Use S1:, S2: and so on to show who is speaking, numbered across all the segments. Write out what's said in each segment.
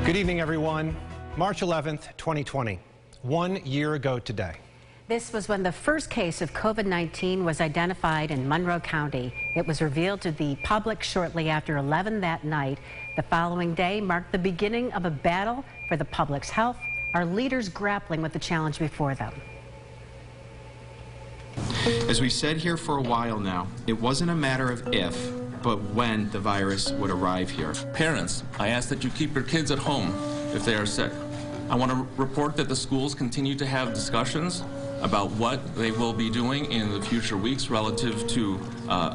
S1: Good evening, everyone. March 11th, 2020, 1 year ago today.
S2: This was when the first case of COVID-19 was identified in Monroe County. It was revealed to the public shortly after 11 that night. The following day marked the beginning of a battle for the public's health, our leaders grappling with the challenge before them.
S3: As we've said here for a while now, it wasn't a matter of if, but when the virus would arrive here.
S4: Parents, I ask that you keep your kids at home if they are sick. I want to report that the schools continue to have discussions about what they will be doing in the future weeks relative to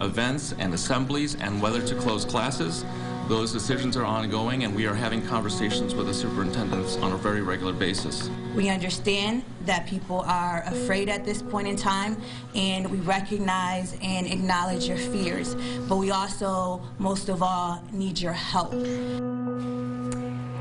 S4: events and assemblies and whether to close classes. Those decisions are ongoing, and we are having conversations with the superintendents on a very regular basis.
S5: We understand that people are afraid at this point in time, and we recognize and acknowledge your fears, but we also, most of all, need your help.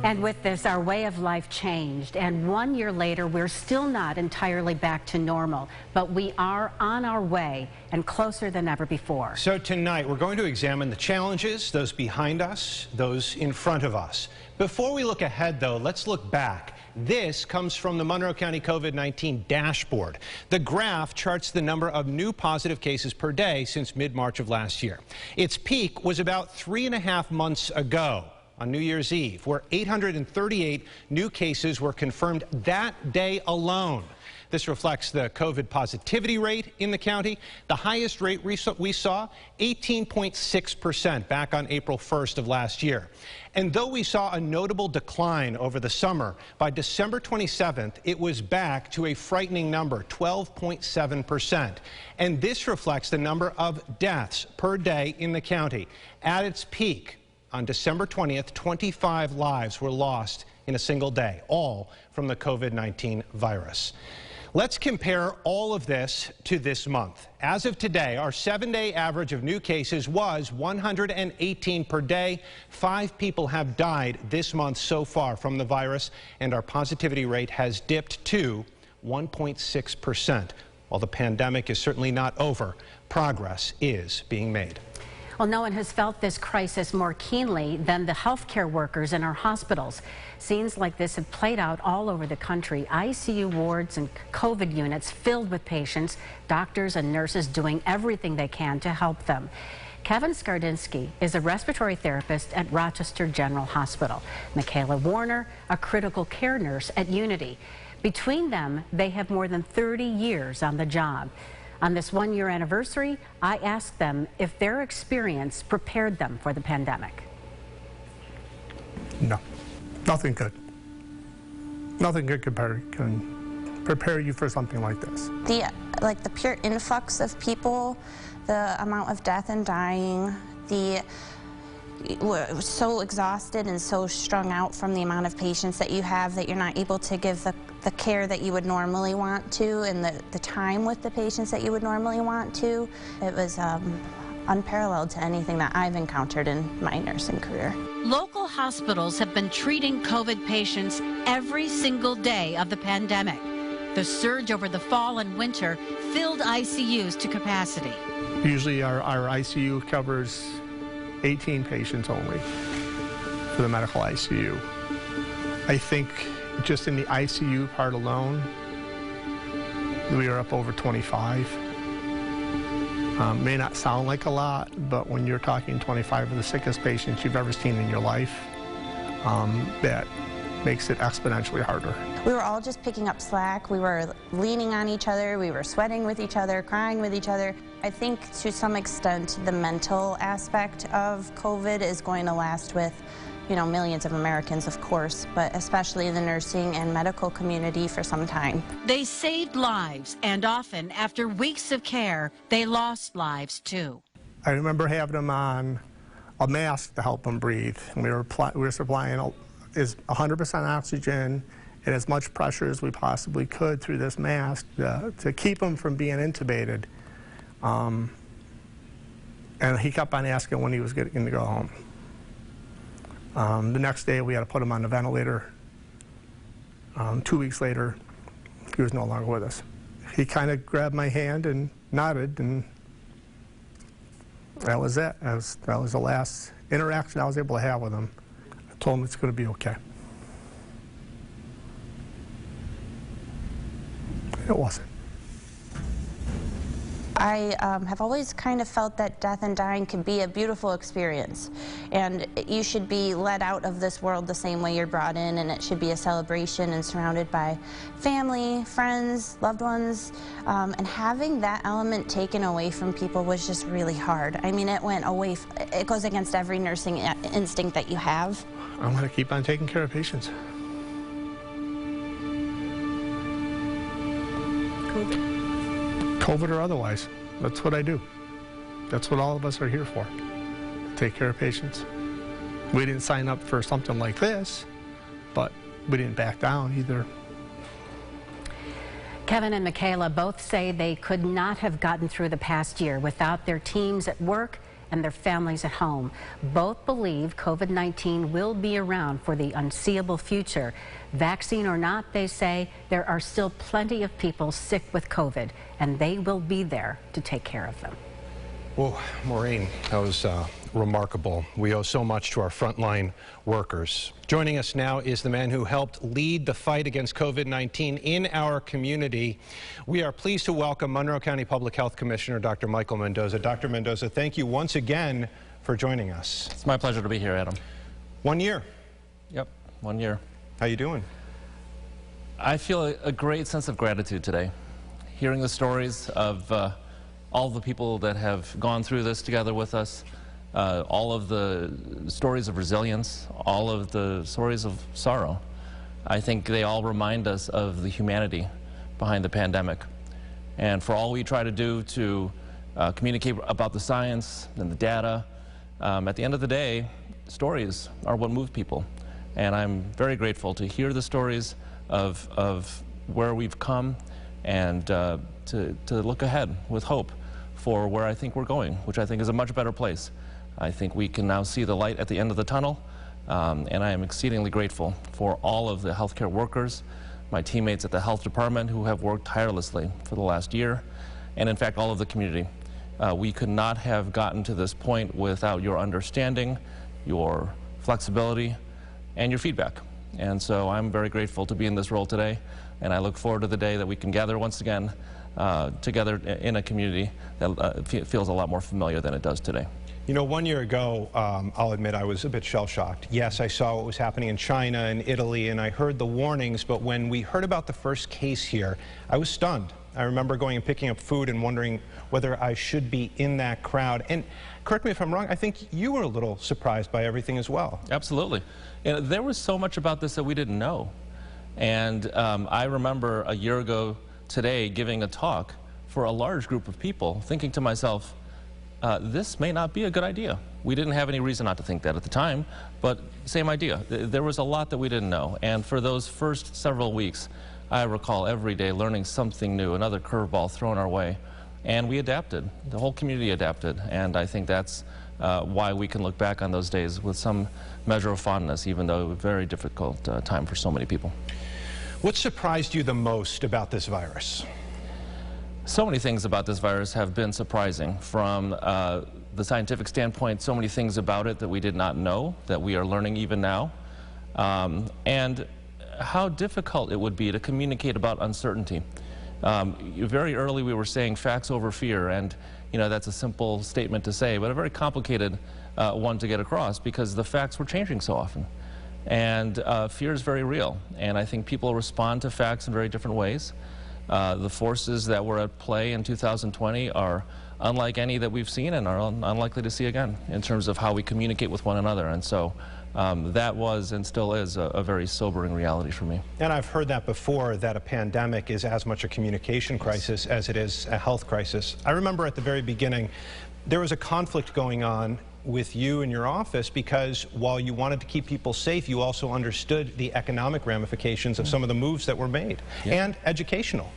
S2: And with this, our way of life changed. And 1 year later, we're still not entirely back to normal, but we are on our way and closer than ever before.
S1: So tonight, we're going to examine the challenges, those behind us, those in front of us. Before we look ahead, though, let's look back. This comes from the Monroe County COVID-19 dashboard. The graph charts the number of new positive cases per day since mid-March of last year. Its peak was about 3.5 months ago, on New Year's Eve, where 838 new cases were confirmed that day alone. This reflects the COVID positivity rate in the county. The highest rate we saw, 18.6% back on April 1st of last year. And though we saw a notable decline over the summer, by December 27th, it was back to a frightening number, 12.7%. And this reflects the number of deaths per day in the county. At its peak, on December 20th, 25 lives were lost in a single day, all from the COVID-19 virus. Let's compare all of this to this month. As of today, our 7-day average of new cases was 118 per day. 5 people have died this month so far from the virus, and our positivity rate has dipped to 1.6%. While the pandemic is certainly not over, progress is being made.
S2: Well, no one has felt this crisis more keenly than the healthcare workers in our hospitals. Scenes like this have played out all over the country. ICU wards and COVID units filled with patients, doctors and nurses doing everything they can to help them. Kevin Skardinsky is a respiratory therapist at Rochester General Hospital. Michaela Warner, a critical care nurse at Unity. Between them, they have more than 30 years on the job. On this 1-year anniversary, I asked them if their experience prepared them for the pandemic.
S6: No, nothing good. Nothing good can prepare you for something like this.
S7: The pure influx of people, the amount of death and dying, we're so exhausted and so strung out from the amount of patients that you have that you're not able to give the care that you would normally want to, and the time with the patients that you would normally want to. It was unparalleled to anything that I've encountered in my nursing career.
S2: Local hospitals have been treating COVID patients every single day of the pandemic. The surge over the fall and winter filled ICUs to capacity.
S6: Usually our ICU covers 18 patients only for the medical ICU. I think just in the ICU part alone, we are up over 25. May not sound like a lot, but when you're talking 25 of the sickest patients you've ever seen in your life, that makes it exponentially harder.
S7: We were all just picking up slack. We were leaning on each other. We were sweating with each other, crying with each other. I think to some extent the mental aspect of COVID is going to last with, millions of Americans, of course, but especially the nursing and medical community for some time.
S2: They saved lives, and often, after weeks of care, they lost lives too.
S6: I remember having them on a mask to help them breathe. And we were supplying 100% oxygen and as much pressure as we possibly could through this mask to keep them from being intubated. And he kept on asking when he was going to go home. The next day we had to put him on the ventilator. 2 weeks later, he was no longer with us. He kind of grabbed my hand and nodded, and that was it. That was the last interaction I was able to have with him. I told him it's going to be okay. It wasn't.
S7: I have always kind of felt that death and dying could be a beautiful experience, and you should be let out of this world the same way you're brought in, and it should be a celebration and surrounded by family, friends, loved ones, and having that element taken away from people was just really hard. I mean, it went away, it goes against every nursing instinct that you have.
S6: I'm going to keep on taking care of patients. COVID or otherwise, that's what I do. That's what all of us are here for, take care of patients. We didn't sign up for something like this, but we didn't back down either.
S2: Kevin and Michaela both say they could not have gotten through the past year without their teams at work and their families at home. Both believe COVID-19 will be around for the unseeable future. Vaccine or not, they say, there are still plenty of people sick with COVID, and they will be there to take care of them.
S1: Well, Maureen, that was remarkable. We owe so much to our frontline workers. Joining us now is the man who helped lead the fight against COVID-19 in our community. We are pleased to welcome Monroe County Public Health Commissioner Dr. Michael Mendoza. Dr. Mendoza, thank you once again for joining us.
S8: It's my pleasure to be here, Adam.
S1: 1 year.
S8: Yep, 1 year.
S1: How you doing?
S8: I feel a great sense of gratitude today. Hearing the stories of all the people that have gone through this together with us, all of the stories of resilience, all of the stories of sorrow. I think they all remind us of the humanity behind the pandemic. And for all we try to do to communicate about the science and the data, at the end of the day, stories are what move people. And I'm very grateful to hear the stories of where we've come and to look ahead with hope for where I think we're going, which I think is a much better place. I think we can now see the light at the end of the tunnel, and I am exceedingly grateful for all of the healthcare workers, my teammates at the health department who have worked tirelessly for the last year, and in fact all of the community. We could not have gotten to this point without your understanding, your flexibility, and your feedback. And so I'm very grateful to be in this role today, and I look forward to the day that we can gather once again together in a community that feels a lot more familiar than it does today.
S1: You know, 1 year ago, I'll admit I was a bit shell-shocked. Yes, I saw what was happening in China and Italy, and I heard the warnings, but when we heard about the first case here, I was stunned. I remember going and picking up food and wondering whether I should be in that crowd. And correct me if I'm wrong, I think you were a little surprised by everything as well.
S8: Absolutely. And there was so much about this that we didn't know. And I remember a year ago today giving a talk for a large group of people, thinking to myself, this may not be a good idea. We didn't have any reason not to think that at the time, but same idea. There was a lot that we didn't know. And for those first several weeks, I recall every day learning something new, another curveball thrown our way. And we adapted. The whole community adapted. And I think that's why we can look back on those days with some measure of fondness, even though it was a very difficult time for so many people.
S1: What surprised you the most about this virus?
S8: So many things about this virus have been surprising. From the scientific standpoint, so many things about it that we did not know, that we are learning even now. And how difficult it would be to communicate about uncertainty. Very early we were saying facts over fear, and you know that's a simple statement to say, but a very complicated one to get across because the facts were changing so often. And fear is very real, and I think people respond to facts in very different ways. The forces that were at play in 2020 are unlike any that we've seen and are unlikely to see again in terms of how we communicate with one another. And so that was and still is a very sobering reality for me.
S1: And I've heard that before, that a pandemic is as much a communication crisis as it is a health crisis. I remember at the very beginning, there was a conflict going on with you and your office because while you wanted to keep people safe, you also understood the economic ramifications of some of the moves that were made, and educational.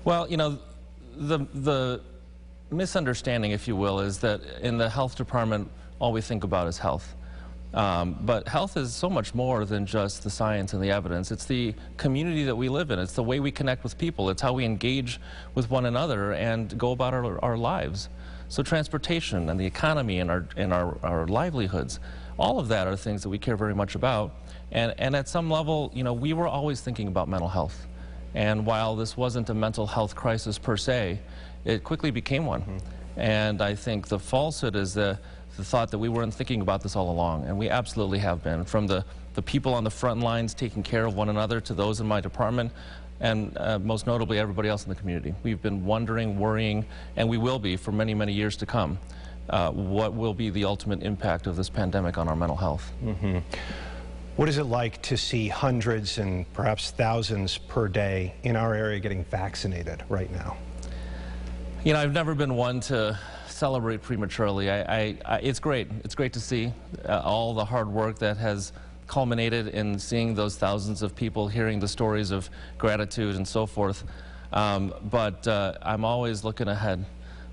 S8: Well, you know, the misunderstanding, if you will, is that in the health department, all we think about is health. But health is so much more than just the science and the evidence. It's the community that we live in. It's the way we connect with people. It's how we engage with one another and go about our lives. So transportation and the economy and our livelihoods, all of that are things that we care very much about. And at some level, you know, we were always thinking about mental health. And while this wasn't a mental health crisis per se, it quickly became one. And I think the falsehood is the thought that we weren't thinking about this all along, and we absolutely have been. From the people on the front lines taking care of one another to those in my department, and most notably everybody else in the community. We've been wondering, worrying, and we will be for many, many years to come, what will be the ultimate impact of this pandemic on our mental health.
S1: What is it like to see hundreds and perhaps thousands per day in our area getting vaccinated right now?
S8: You know, I've never been one to celebrate prematurely. It's great. It's great to see all the hard work that has culminated in seeing those thousands of people, hearing the stories of gratitude and so forth. But I'm always looking ahead,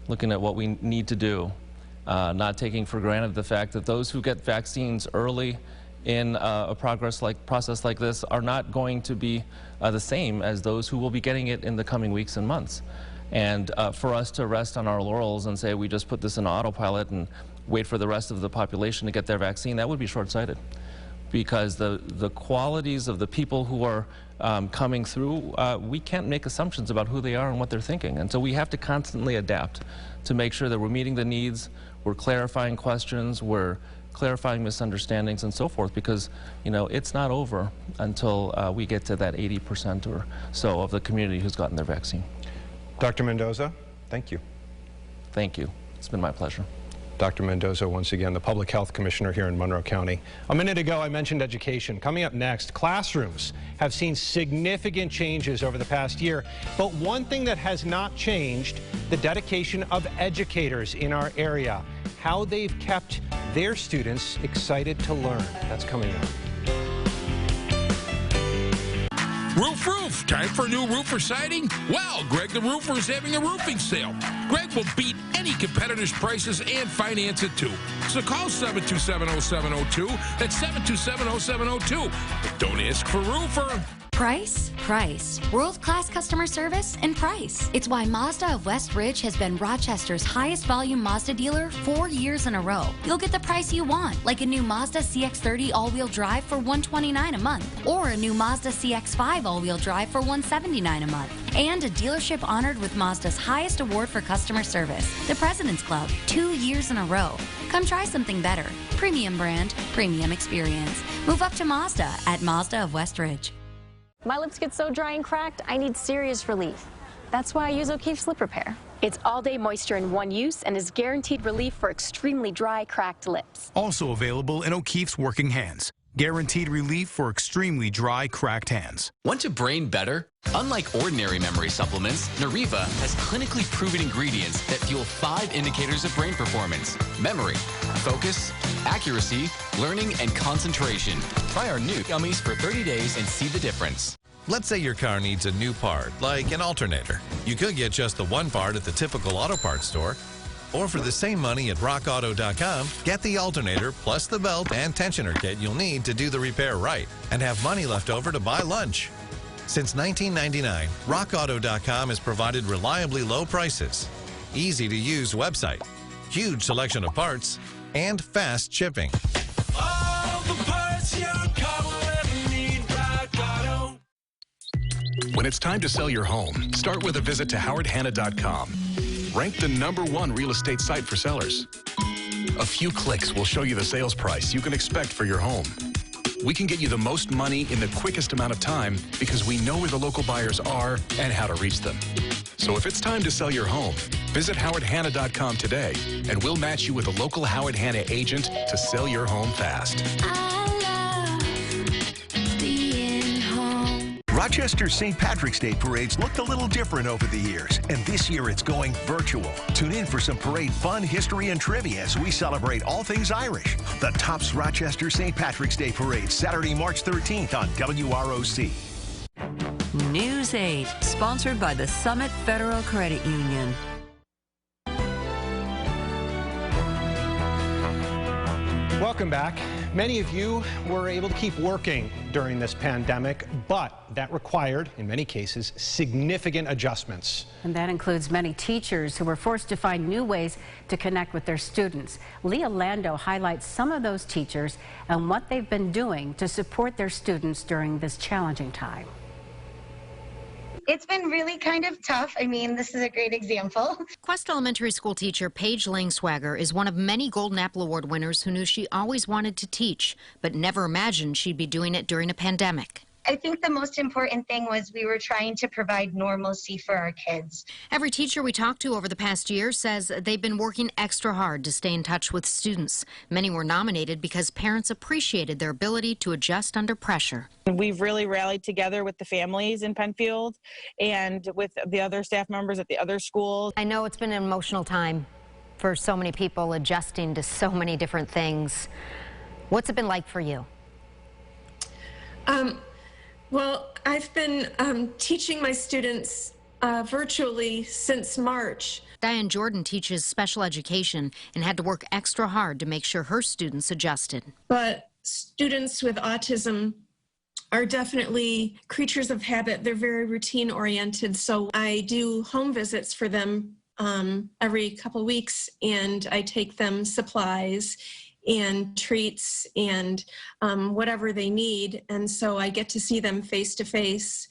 S8: looking at what we need to do, not taking for granted the fact that those who get vaccines early in a process like this are not going to be the same as those who will be getting it in the coming weeks and months. And for us to rest on our laurels and say we just put this in autopilot and wait for the rest of the population to get their vaccine, that would be short-sighted. Because the qualities of the people who are coming through, we can't make assumptions about who they are and what they're thinking. And so we have to constantly adapt to make sure that we're meeting the needs, we're clarifying questions, we're clarifying misunderstandings and so forth, because, you know, it's not over until we get to that 80% or so of the community who's gotten their vaccine.
S1: Dr. Mendoza, thank you.
S8: Thank you. It's been my pleasure.
S1: Dr. Mendoza, once again, the Public Health Commissioner here in Monroe County. A minute ago, I mentioned education. Coming up next, classrooms have seen significant changes over the past year. But one thing that has not changed, the dedication of educators in our area. How they've kept their students excited to learn. That's coming up.
S9: Roof, time for a new roof or siding? Well, Greg the Roofer is having a roofing sale. Greg will beat any competitor's prices and finance it too. So call 727-0702. That's 727-0702. But don't ask for roofer.
S10: Price, price. World-class customer service and price. It's why Mazda of West Ridge has been Rochester's highest volume Mazda dealer 4 years in a row. You'll get the price you want, like a new Mazda CX-30 all-wheel drive for $129 a month, or a new Mazda CX-5 all-wheel drive for $179 a month. And a dealership honored with Mazda's highest award for customer service, the President's Club, 2 years in a row. Come try something better. Premium brand, premium experience. Move up to Mazda at Mazda of West Ridge.
S11: My lips get so dry and cracked, I need serious relief. That's why I use O'Keefe's Lip Repair. It's all-day moisture in one use and is guaranteed relief for extremely dry, cracked lips.
S12: Also available in O'Keefe's Working Hands. Guaranteed relief for extremely dry, cracked hands.
S13: Want your brain better? Unlike ordinary memory supplements, Nariva has clinically proven ingredients that fuel 5 indicators of brain performance: memory, focus, accuracy, learning, and concentration. Try our new gummies for 30 days and see the difference.
S14: Let's say your car needs a new part, like an alternator. You could get just the one part at the typical auto parts store, or for the same money at rockauto.com, get the alternator plus the belt and tensioner kit you'll need to do the repair right, and have money left over to buy lunch. Since 1999, rockauto.com has provided reliably low prices, easy-to-use website, huge selection of parts, and fast shipping.
S9: All the parts your car will ever need, Rock Auto.
S15: When it's time to sell your home, start with a visit to howardhanna.com. Ranked the #1 real estate site for sellers. A few clicks will show you the sales price you can expect for your home. We can get you the most money in the quickest amount of time because we know where the local buyers are and how to reach them. So if it's time to sell your home, visit howardhanna.com today and we'll match you with a local Howard Hanna agent to sell your home fast.
S16: Rochester's St. Patrick's Day parades looked a little different over the years, and this year it's going virtual. Tune in for some parade fun, history, and trivia as we celebrate all things Irish. The Tops Rochester St. Patrick's Day Parade, Saturday, March 13th on WROC.
S17: News 8, sponsored by the Summit Federal Credit Union.
S1: Welcome back. Many of you were able to keep working during this pandemic, but that required, in many cases, significant adjustments.
S2: And that includes many teachers who were forced to find new ways to connect with their students. Leah Lando highlights some of those teachers and what they've been doing to support their students during this challenging time.
S18: It's been really kind of tough. I mean, this is a great example.
S19: Quest Elementary School teacher Paige Langswager is one of many Golden Apple Award winners who knew she always wanted to teach, but never imagined she'd be doing it during a pandemic.
S18: I think the most important thing was we were trying to provide normalcy for our kids.
S19: Every teacher we talked to over the past year says they've been working extra hard to stay in touch with students. Many were nominated because parents appreciated their ability to adjust under pressure.
S20: We've really rallied together with the families in Penfield and with the other staff members at the other schools.
S2: I know it's been an emotional time for so many people adjusting to so many different things. What's it been like for you?
S21: Well, I've been teaching my students virtually since March.
S19: Diane Jordan teaches special education and had to work extra hard to make sure her students adjusted.
S21: But students with autism are definitely creatures of habit. They're very routine oriented. So I do home visits for them every couple weeks, and I take them supplies and treats and whatever they need. And so I get to see them face to face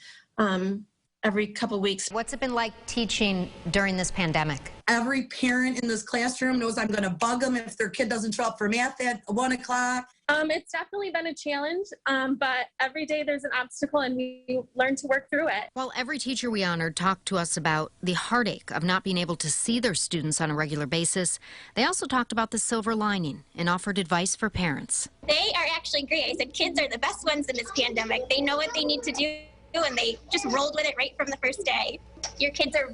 S21: every couple weeks.
S2: What's it been like teaching during this pandemic?
S22: Every parent in this classroom knows I'm going to bug them if their kid doesn't show up for math at 1 o'clock.
S23: It's definitely been a challenge, but every day there's an obstacle and we learn to work through it.
S19: While every teacher we honored talked to us about the heartache of not being able to see their students on a regular basis, they also talked about the silver lining and offered advice for parents.
S24: They are actually great. I said kids are the best ones in this pandemic. They know what they need to do, and they just rolled with it right from the first day. Your kids are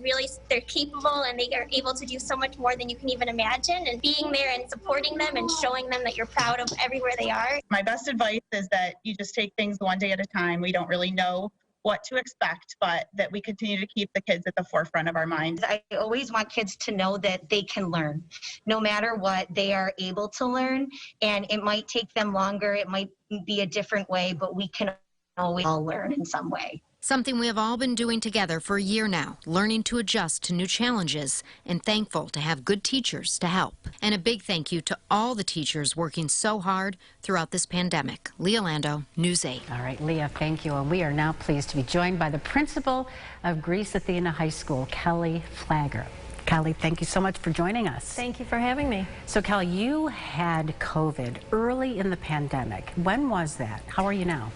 S24: they're capable, and they are able to do so much more than you can even imagine, and being there and supporting them and showing them that you're proud of everywhere they are.
S25: My best advice is that you just take things one day at a time. We don't really know what to expect, but that we continue to keep the kids at the forefront of our minds.
S18: I always want kids to know that they can learn. No matter what, they are able to learn, and it might take them longer, it might be a different way, but we can always all learn in some way.
S19: Something we have all been doing together for a year now, learning to adjust to new challenges and thankful to have good teachers to help. And a big thank you to all the teachers working so hard throughout this pandemic. Leah Lando, News 8.
S2: All right, Leah, thank you. And we are now pleased to be joined by the principal of Greece Athena High School, Cali Flagger. Cali, thank you so much for joining us.
S11: Thank you for having me.
S2: So, Cali, you had COVID early in the pandemic. When was that? How are you now?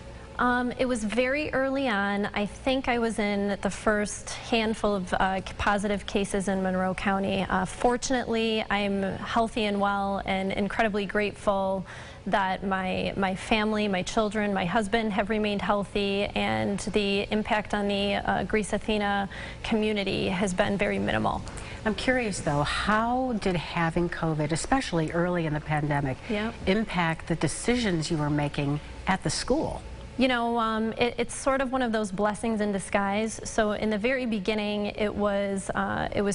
S11: It was very early on. I think I was in the first handful of positive cases in Monroe County. Fortunately, I'm healthy and well and incredibly grateful that my family, my children, my husband have remained healthy, and the impact on the Greece Athena community has been very minimal.
S2: I'm curious, though, how did having COVID, especially early in the pandemic, impact the decisions you were making at the school?
S11: You know, it's sort of one of those blessings in disguise. So in the very beginning, it was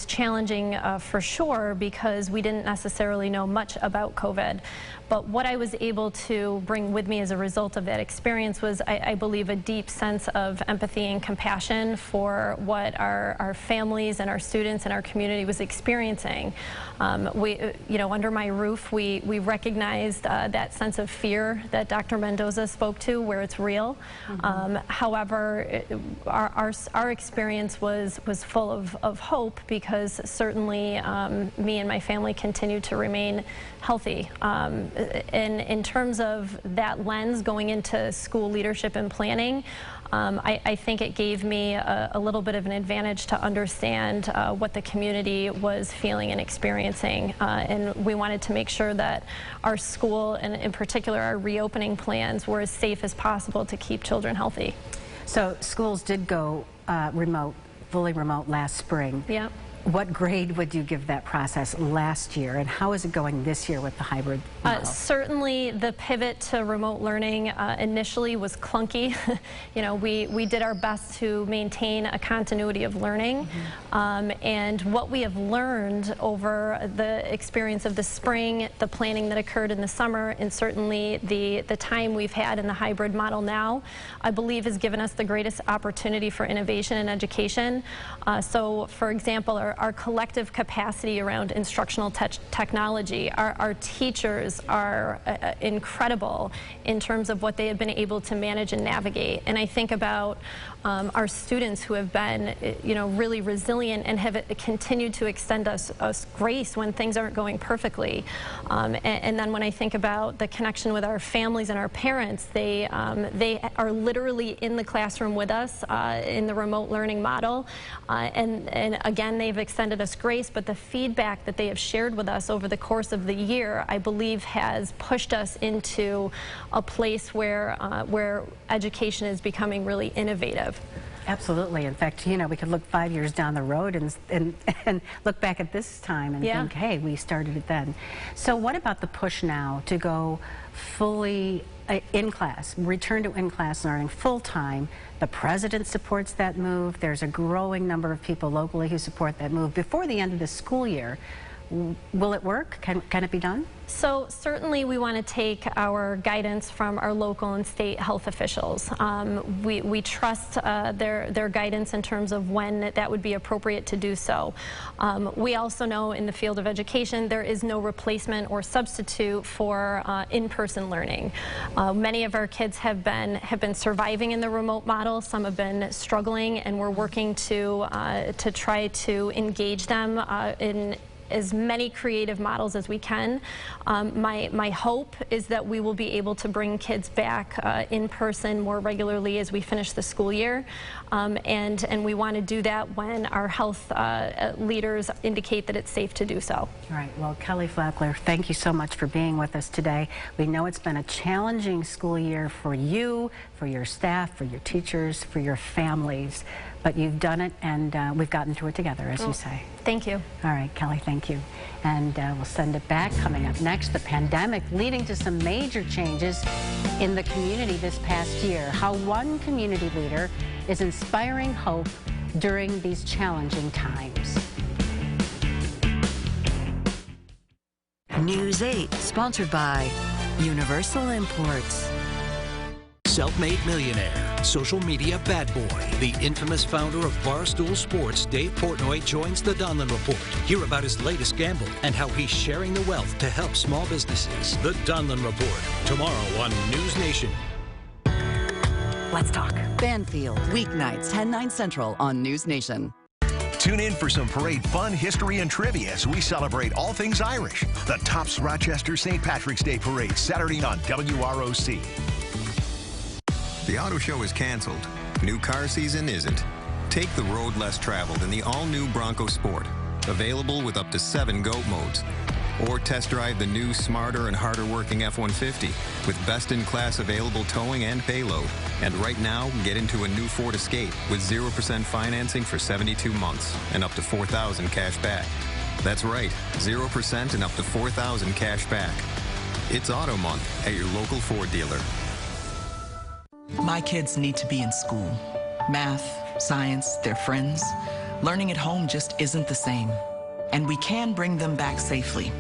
S11: challenging for sure, because we didn't necessarily know much about COVID. But what I was able to bring with me as a result of that experience was, I believe, a deep sense of empathy and compassion for what our families and our students and our community was experiencing. You know, under my roof, we recognized that sense of fear that Dr. Mendoza spoke to, where it's real. However, our experience was full of hope, because certainly me and my family continued to remain healthy. In terms of that lens going into school leadership and planning, I think it gave me a little bit of an advantage to understand what the community was feeling and experiencing, and we wanted to make sure that our school, and in particular our reopening plans, were as safe as possible to keep children healthy.
S2: So schools did go remote, fully remote last spring.
S11: Yeah.
S2: What grade would you give that process last year, and how is it going this year with the hybrid model?
S11: Certainly the pivot to remote learning initially was clunky. You know, we did our best to maintain a continuity of learning, and what we have learned over the experience of the spring, the planning that occurred in the summer, and certainly the time we've had in the hybrid model now, I believe has given us the greatest opportunity for innovation and education. So for example, our collective capacity around instructional technology. Our teachers are incredible in terms of what they have been able to manage and navigate. And I think about our students who have been, really resilient and have continued to extend us grace when things aren't going perfectly. And then when I think about the connection with our families and our parents, they are literally in the classroom with us in the remote learning model. And again, they've extended us grace, but the feedback that they have shared with us over the course of the year, I believe, has pushed us into a place where education is becoming really innovative.
S2: Absolutely. In fact, we could look 5 years down the road and look back at this time and think, hey, we started it then. So what about the push now to go fully in class, return to in-class learning full-time? The president supports that move. There's a growing number of people locally who support that move. Before the end of the school year, will it work? Can it be done?
S11: So certainly we want to take our guidance from our local and state health officials. We trust their guidance in terms of when that would be appropriate to do so. We also know in the field of education there is no replacement or substitute for in-person learning. Many of our kids have been surviving in the remote model. Some have been struggling, and we're working to try to engage them in as many creative models as we can. My hope is that we will be able to bring kids back in person more regularly as we finish the school year, and we want to do that when our health leaders indicate that it's safe to do so.
S2: All right. Well, Kelly Flackler, thank you so much for being with us today. We know it's been a challenging school year for you, for your staff, for your teachers, for your families, but you've done it, and we've gotten through it together, as you say.
S11: Thank you.
S2: All right, Kelly, thank you. And we'll send it back. Coming up next, the pandemic leading to some major changes in the community this past year. How one community leader is inspiring hope during these challenging times.
S17: News 8, sponsored by Universal Imports.
S3: Self-made millionaire, social media bad boy, the infamous founder of Barstool Sports, Dave Portnoy, joins the Donlin Report. Hear about his latest gamble and how he's sharing the wealth to help small businesses. The Donlin Report, tomorrow on News Nation.
S17: Let's talk. Banfield, weeknights, 10/9 Central on News Nation.
S16: Tune in for some parade fun, history, and trivia as we celebrate all things Irish. The Tops Rochester St. Patrick's Day Parade, Saturday on WROC.
S4: The auto show is canceled. New car season isn't. Take the road less traveled in the all-new Bronco Sport. Available with up to 7 GOAT modes. Or test drive the new, smarter, and harder-working F-150 with best-in-class available towing and payload. And right now, get into a new Ford Escape with 0% financing for 72 months and up to $4,000 cash back. That's right, 0% and up to $4,000 cash back. It's Auto Month at your local Ford dealer.
S5: My kids need to be in school. Math, science, their friends. Learning at home just isn't the same. And we can bring them back safely.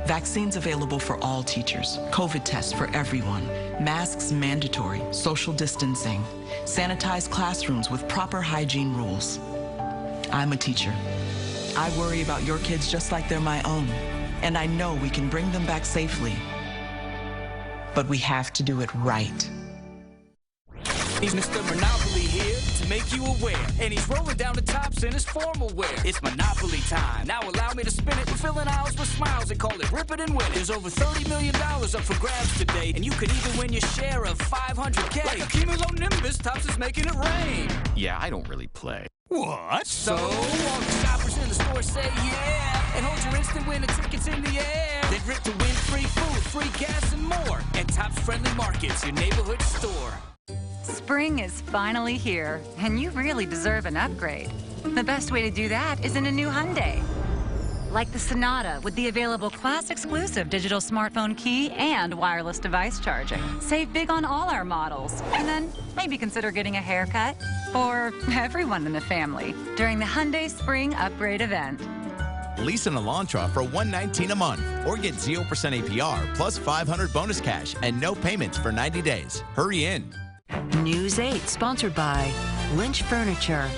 S5: Vaccines available for all teachers. COVID tests for everyone. Masks mandatory. Social distancing. Sanitized classrooms with proper hygiene rules. I'm a teacher. I worry about your kids just like they're my own. And I know we can bring them back safely. But we have to do it right.
S6: He's Mr. Monopoly here to make you aware. And he's rolling down the tops in his formal wear. It's Monopoly time. Now allow me to spin it. We're filling aisles with smiles and call it Rip It and Win It. There's over $30 million up for grabs today. And you could even win your share of $500K. Like a cumulonimbus, Tops is making it rain.
S13: Yeah, I don't really play.
S6: What? So, all the shoppers in the store say yeah. And hold your instant winner tickets in the air. Then rip to win free food, free gas, and more. And Tops Friendly Markets, your neighborhood store.
S7: Spring is finally here, and you really deserve an upgrade. The best way to do that is in a new Hyundai. Like the Sonata with the available class-exclusive digital smartphone key and wireless device charging. Save big on all our models, and then maybe consider getting a haircut for everyone in the family during the Hyundai Spring Upgrade event.
S26: Lease an Elantra for $119 a month, or get 0% APR plus $500 bonus cash and no payments for 90 days. Hurry in.
S17: News 8, sponsored by Lynch Furniture.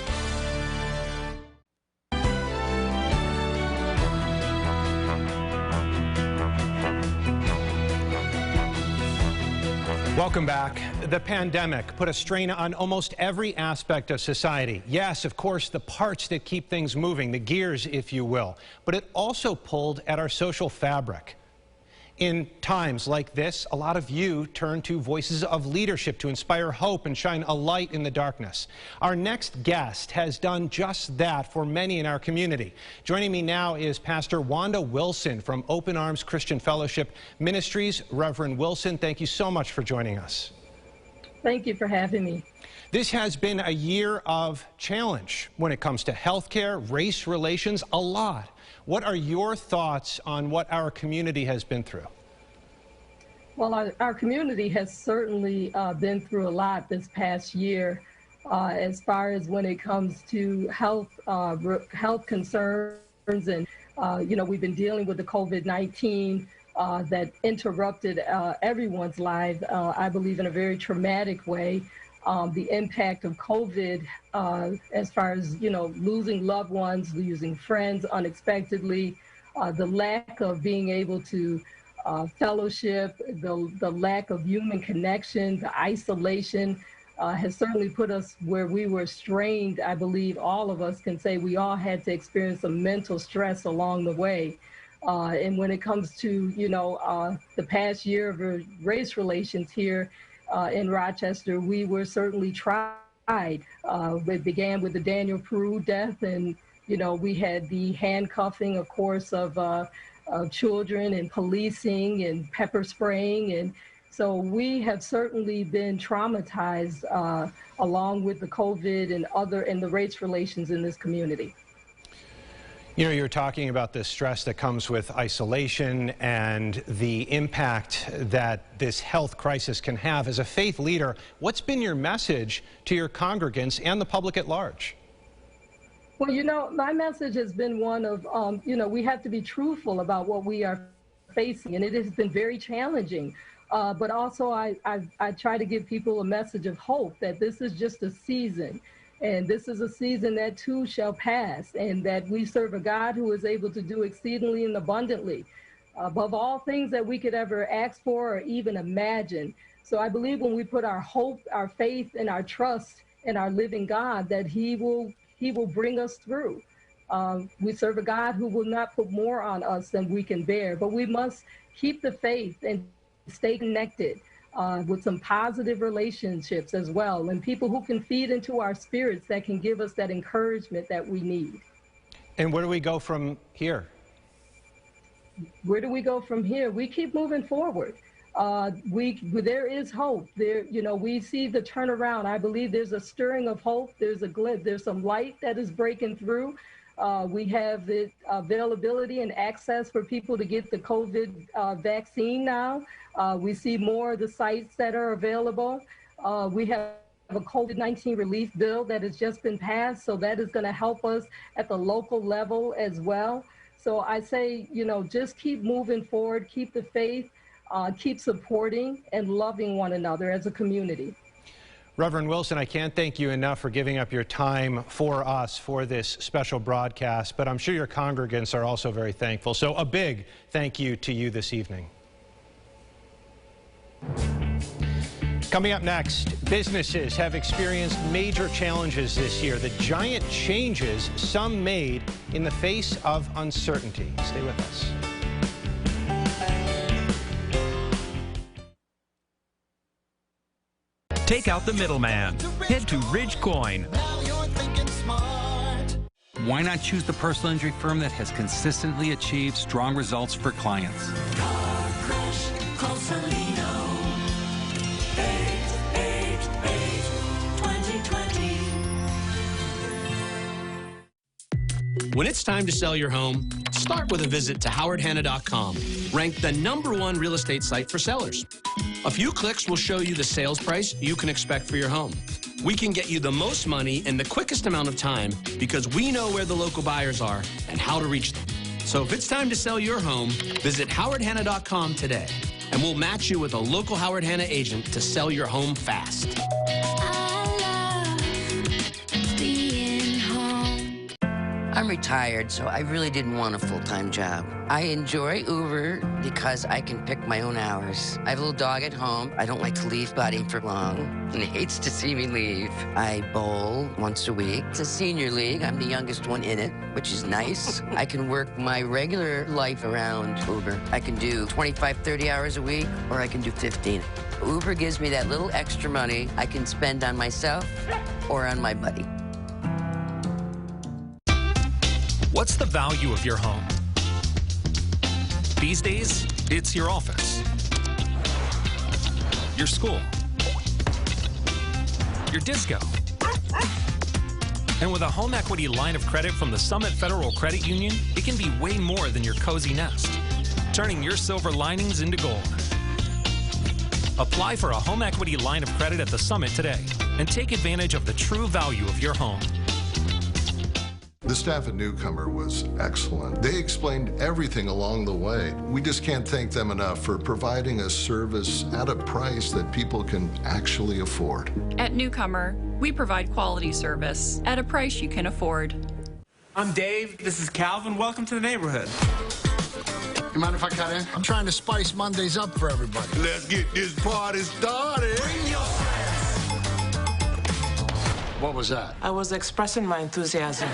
S1: Welcome back. The pandemic put a strain on almost every aspect of society. Yes, of course, the parts that keep things moving, the gears, if you will. But it also pulled at our social fabric. In times like this, a lot of you turn to voices of leadership to inspire hope and shine a light in the darkness. Our next guest has done just that for many in our community. Joining me now is Pastor Wanda Wilson from Open Arms Christian Fellowship Ministries. Reverend Wilson, thank you so much for joining us.
S8: Thank you for having me.
S1: This has been a year of challenge when it comes to healthcare, race relations, a lot. What are your thoughts on what our community has been through?
S8: Well, our community has certainly been through a lot this past year as far as when it comes to health concerns. And, we've been dealing with the COVID-19 that interrupted everyone's life, I believe, in a very traumatic way. The impact of COVID as far as, losing loved ones, losing friends unexpectedly, the lack of being able to fellowship, the lack of human connection, the isolation has certainly put us where we were strained. I believe all of us can say we all had to experience some mental stress along the way. And when it comes to, the past year of race relations here, in Rochester, we were certainly tried. It began with the Daniel Peru death, and we had the handcuffing, of course, of children, and policing and pepper spraying, and so we have certainly been traumatized along with the COVID and the race relations in this community.
S1: You're talking about the stress that comes with isolation and the impact that this health crisis can have. As a faith leader, what's been your message to your congregants and the public at large?
S8: Well, my message has been one of, we have to be truthful about what we are facing, and it has been very challenging. But also, I try to give people a message of hope that this is just a season. And this is a season that too shall pass, and that we serve a God who is able to do exceedingly and abundantly, above all things that we could ever ask for or even imagine. So I believe when we put our hope, our faith, and our trust in our living God, that He will bring us through. We serve a God who will not put more on us than we can bear, but we must keep the faith and stay connected. With some positive relationships as well, and people who can feed into our spirits that can give us that encouragement that we need.
S1: And where do we go from here?
S8: Where do we go from here? We keep moving forward. There is hope. We see the turnaround. I believe there's a stirring of hope. There's a glimpse. There's some light that is breaking through. We have the availability and access for people to get the COVID vaccine now. We see more of the sites that are available. We have a COVID-19 relief bill that has just been passed, so that is going to help us at the local level as well. So I say, just keep moving forward, keep the faith, keep supporting and loving one another as a community.
S1: Reverend Wilson, I can't thank you enough for giving up your time for us for this special broadcast, but I'm sure your congregants are also very thankful. So a big thank you to you this evening. Coming up next, businesses have experienced major challenges this year. The giant changes some made in the face of uncertainty. Stay with us.
S9: Take out the middleman. Head to Ridgecoin.
S10: Why not choose the personal injury firm that has consistently achieved strong results for clients?
S12: When it's time to sell your home, start with a visit to howardhanna.com, ranked the #1 real estate site for sellers. A few clicks will show you the sales price you can expect for your home. We can get you the most money in the quickest amount of time because we know where the local buyers are and how to reach them. So if it's time to sell your home, visit howardhanna.com today, and we'll match you with a local Howard Hanna agent to sell your home fast.
S17: I'm
S14: retired, so I really didn't want a full-time job. I enjoy Uber because I can pick my own hours. I have a little dog at home. I don't like to leave Buddy for long, and he hates to see me leave. I bowl once a week. It's a senior league. I'm the youngest one in it, which is nice. I can work my regular life around Uber. I can do 25, 30 hours a week, or I can do 15. Uber gives me that little extra money I can spend on myself or on my buddy.
S9: What's the value of your home? These days, it's your office, your school, your disco. And with a home equity line of credit from the Summit Federal Credit Union, it can be way more than your cozy nest, turning your silver linings into gold. Apply for a home equity line of credit at the Summit today and take advantage of the true value of your home.
S15: The staff at Newcomer was excellent. They explained everything along the way. We just can't thank them enough for providing a service at a price that people can actually afford.
S20: At Newcomer, we provide quality service at a price you can afford.
S21: I'm Dave. This is Calvin. Welcome to the neighborhood.
S22: You mind if I cut in? I'm trying to spice Mondays up for everybody.
S15: Let's get this party started.
S22: Bring your friends. What was that?
S21: I was expressing my enthusiasm.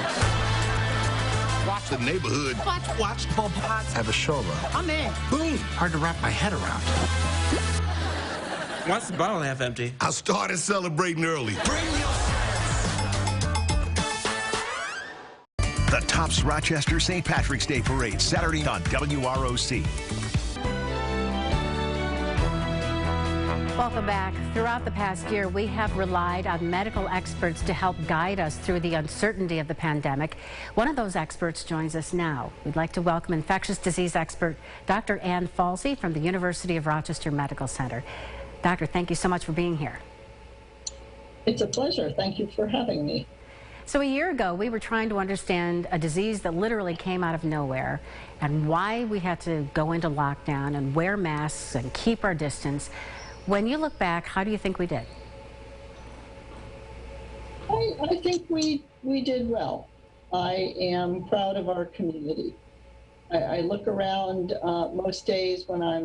S15: Watch the neighborhood.
S21: Watch Bob Potts.
S22: Have a showrun.
S21: I'm in.
S22: Boom. Hard to wrap my head around.
S21: Why's the bottle half empty?
S15: I started celebrating early.
S22: Bring your
S16: The Tops Rochester St. Patrick's Day Parade, Saturday on WROC.
S2: Welcome back. Throughout the past year, we have relied on medical experts to help guide us through the uncertainty of the pandemic. One of those experts joins us now. We'd like to welcome infectious disease expert Dr. Ann Falsey from the University of Rochester Medical Center. Doctor, thank you so much for being here.
S23: It's a pleasure. Thank you for having me.
S2: So a year ago, we were trying to understand a disease that literally came out of nowhere and why we had to go into lockdown and wear masks and keep our distance. When you look back, how do you think we did?
S23: I think we did well. I am proud of our community. I look around most days when I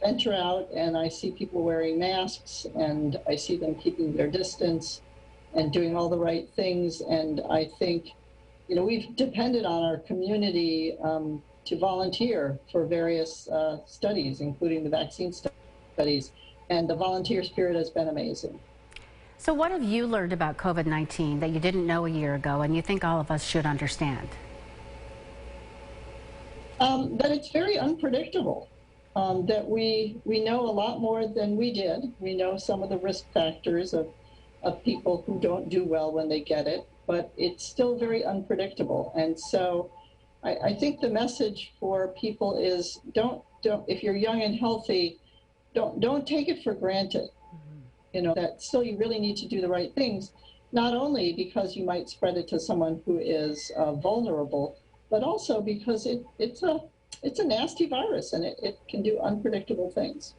S23: venture out and I see people wearing masks and I see them keeping their distance and doing all the right things. And I think, you know, we've depended on our community to volunteer for various studies, including the vaccine studies. And the volunteer spirit has been amazing.
S2: So what have you learned about COVID-19 that you didn't know a year ago and you think all of us should understand?
S23: That it's very unpredictable, that we know a lot more than we did. We know some of the risk factors of people who don't do well when they get it, but it's still very unpredictable. And so I think the message for people is don't if you're young and healthy, don't take it for granted. You know, that still you really need to do the right things, not only because you might spread it to someone who is vulnerable, but also because it's a nasty virus and it can do unpredictable things.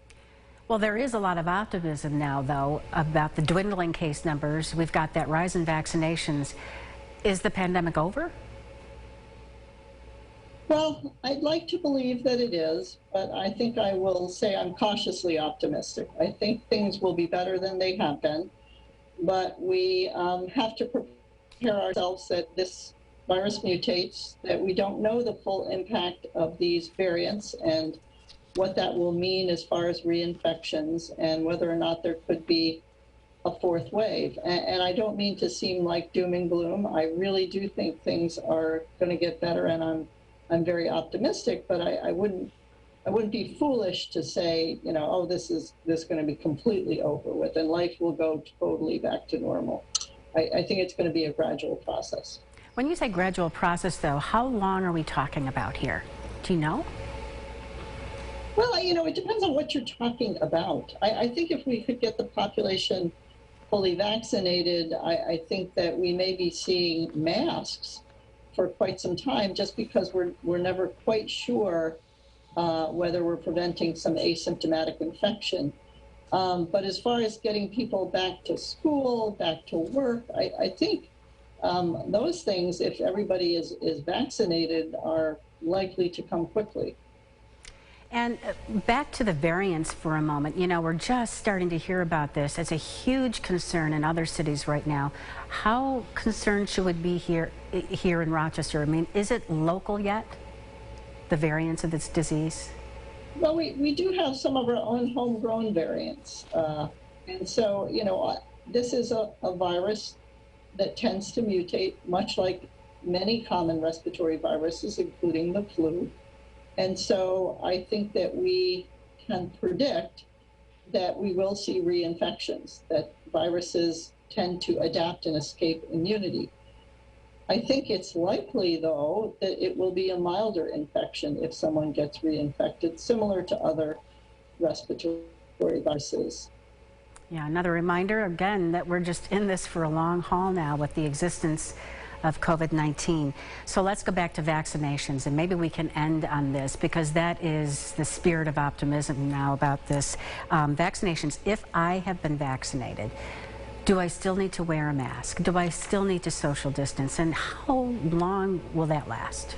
S2: Well, there is a lot of optimism now, though, about the dwindling case numbers. We've got that rise in vaccinations. Is the pandemic over?
S23: Well, I'd like to believe that it is, but I think I will say I'm cautiously optimistic. I think things will be better than they have been, but we have to prepare ourselves that this virus mutates, that we don't know the full impact of these variants and what that will mean as far as reinfections and whether or not there could be a fourth wave. And I don't mean to seem like doom and gloom. I really do think things are going to get better, and I'm very optimistic, but I wouldn't be foolish to say, you know, oh, this is going to be completely over with and life will go totally back to normal. I think it's going to be a gradual process.
S2: When you say gradual process, though, how long are we talking about here? Do you know?
S23: Well, you know, it depends on what you're talking about. I think if we could get the population fully vaccinated, I think that we may be seeing masks for quite some time, just because we're never quite sure whether we're preventing some asymptomatic infection. But as far as getting people back to school, back to work, I think those things, if everybody is vaccinated, are likely to come quickly.
S2: And back to the variants for a moment. You know, we're just starting to hear about this. It's a huge concern in other cities right now. How concerned should we be here in Rochester? I mean, is it local yet, the variants of this disease?
S23: Well, we do have some of our own homegrown variants. And so, you know, this is a virus that tends to mutate, much like many common respiratory viruses, including the flu. And so I think that we can predict that we will see reinfections, that viruses tend to adapt and escape immunity. I think it's likely, though, that it will be a milder infection if someone gets reinfected, similar to other respiratory viruses.
S2: Yeah, another reminder, again, that we're just in this for a long haul now with the existence of COVID-19. So let's go back to vaccinations, and maybe we can end on this, because that is the spirit of optimism now about this. Vaccinations, if I have been vaccinated, do I still need to wear a mask? Do I still need to social distance? And how long will that last?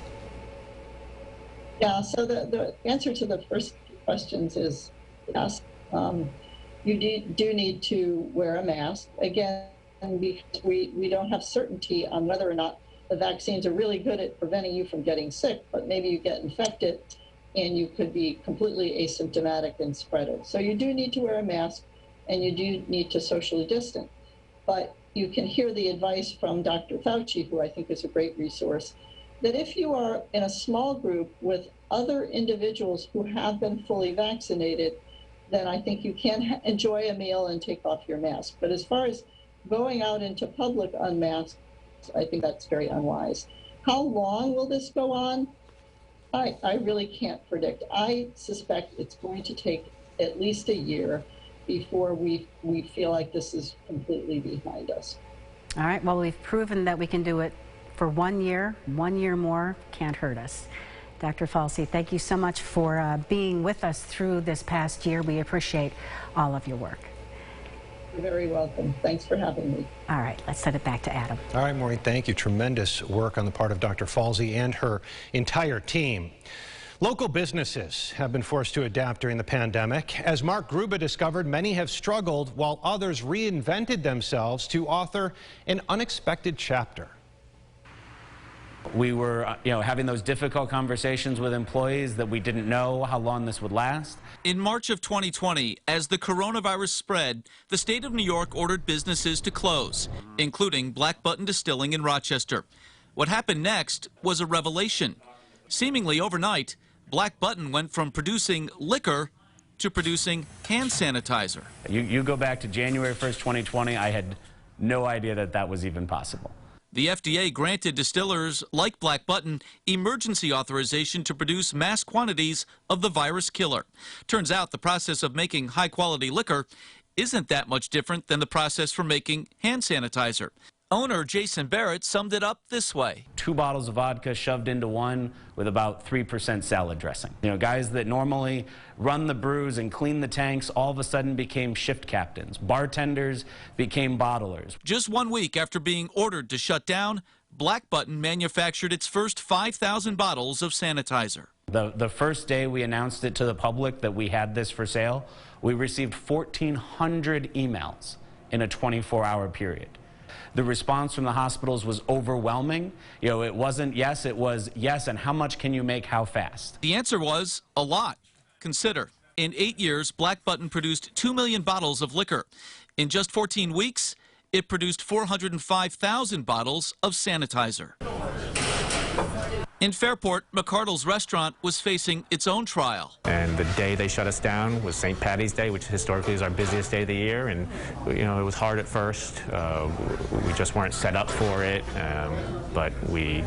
S23: Yeah, so the answer to the first questions is yes. You do need to wear a mask. Again, because we don't have certainty on whether or not the vaccines are really good at preventing you from getting sick, but maybe you get infected and you could be completely asymptomatic and spread it. So you do need to wear a mask, and you do need to socially distance. But you can hear the advice from Dr. Fauci, who I think is a great resource, that if you are in a small group with other individuals who have been fully vaccinated, then I think you can enjoy a meal and take off your mask. But as far as going out into public unmasked, I think that's very unwise. How long will this go on? I really can't predict. I suspect it's going to take at least a year before we feel like this is completely behind us.
S2: All right, well, we've proven that we can do it for 1 year. 1 year more can't hurt us. Dr. Fauci, thank you so much for being with us through this past year. We appreciate all of your work.
S23: You're very welcome. Thanks for having me.
S2: All right, let's send it back to Adam.
S1: All right, Maureen, thank you. Tremendous work on the part of Dr. Fauci and her entire team. Local businesses have been forced to adapt during the pandemic. As Mark Gruba discovered, many have struggled while others reinvented themselves to author an unexpected chapter.
S3: We were, having those difficult conversations with employees that we didn't know how long this would last.
S11: In March of 2020, as the coronavirus spread, the state of New York ordered businesses to close, including Black Button Distilling in Rochester. What happened next was a revelation. Seemingly overnight, Black Button went from producing liquor to producing hand sanitizer.
S3: You go back to January 1st, 2020, I had no idea that that was even possible.
S11: The FDA granted distillers like Black Button emergency authorization to produce mass quantities of the virus killer. Turns out the process of making high-quality liquor isn't that much different than the process for making hand sanitizer. Owner Jason Barrett summed it up this way.
S3: 2 bottles of vodka shoved into one with about 3% salad dressing. Guys that normally run the brews and clean the tanks all of a sudden became shift captains. Bartenders became bottlers.
S11: Just 1 week after being ordered to shut down, Black Button manufactured its first 5,000 bottles of sanitizer.
S3: The first day we announced it to the public that we had this for sale, we received 1,400 emails in a 24-hour period. The response from the hospitals was overwhelming. It wasn't yes, it was yes, and how much can you make, how fast?
S11: The answer was a lot. Consider, in 8 years, Black Button produced 2 million bottles of liquor. In just 14 weeks, it produced 405,000 bottles of sanitizer. In Fairport, McCardle's restaurant was facing its own trial.
S18: And the day they shut us down was St. Paddy's Day, which historically is our busiest day of the year. And, it was hard at first. We just weren't set up for it, but we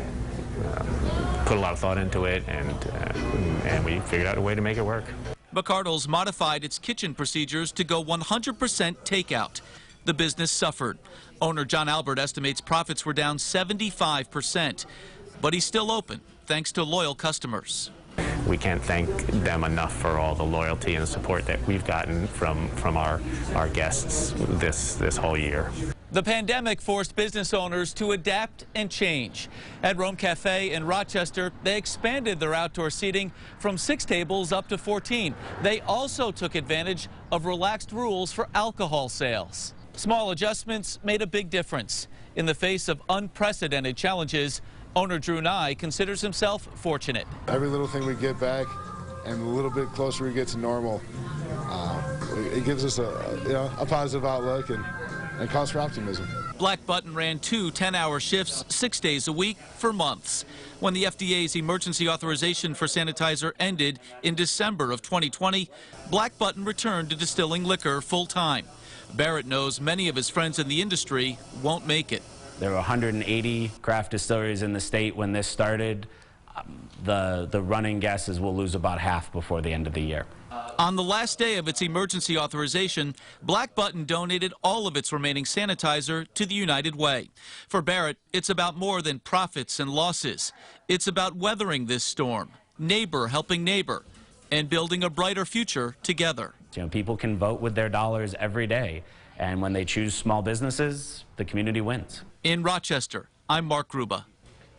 S18: put a lot of thought into it, and we figured out a way to make it work.
S11: McCardle's modified its kitchen procedures to go 100% takeout. The business suffered. Owner John Albert estimates profits were down 75%. But he's still open, thanks to loyal customers.
S18: We can't thank them enough for all the loyalty and support that we've gotten from our guests this whole year.
S11: The The pandemic forced business owners to adapt and change. At Rome Cafe in Rochester, they expanded their outdoor seating from 6 tables up to 14. They also took advantage of relaxed rules for alcohol sales. Small adjustments made a big difference. In the face of unprecedented challenges, owner Drew Nye considers himself fortunate.
S4: Every little thing we get back and a little bit closer we get to normal, it gives us a positive outlook and cause for optimism.
S11: Black Button ran 2 10-hour shifts 6 days a week for months. When the FDA's emergency authorization for sanitizer ended in December of 2020, Black Button returned to distilling liquor full-time. Barrett knows many of his friends in the industry won't make it.
S3: There were 180 craft distilleries in the state when this started. The running guess is we'll lose about half before the end of the year.
S11: On the last day of its emergency authorization, Black Button donated all of its remaining sanitizer to the United Way. For Barrett, it's about more than profits and losses. It's about weathering this storm, neighbor helping neighbor, and building a brighter future together.
S3: You know, people can vote with their dollars every day, and when they choose small businesses, the community wins.
S11: In Rochester, I'm Mark Gruba.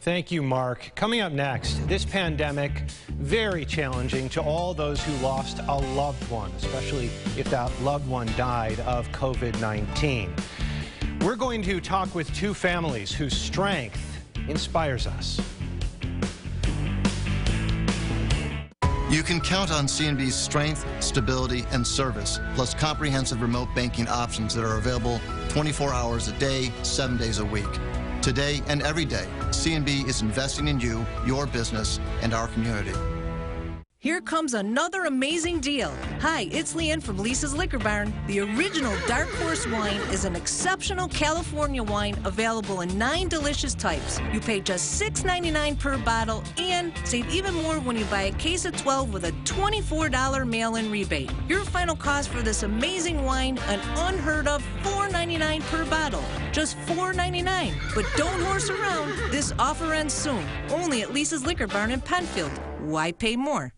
S1: Thank you, Mark. Coming up next, this pandemic, very challenging to all those who lost a loved one, especially if that loved one died of COVID-19. We're going to talk with 2 families whose strength inspires us.
S5: You can count on CNB's strength, stability, and service, plus comprehensive remote banking options that are available 24 hours a day, 7 days a week. Today and every day, CNB is investing in you, your business, and our community.
S13: Here comes another amazing deal. Hi, it's Leanne from Lisa's Liquor Barn. The original Dark Horse wine is an exceptional California wine available in 9 delicious types. You pay just $6.99 per bottle and save even more when you buy a case of 12 with a $24 mail-in rebate. Your final cost for this amazing wine, an unheard of $4.99 per bottle. Just $4.99. But don't horse around. This offer ends soon. Only at Lisa's Liquor Barn in Penfield. Why pay more?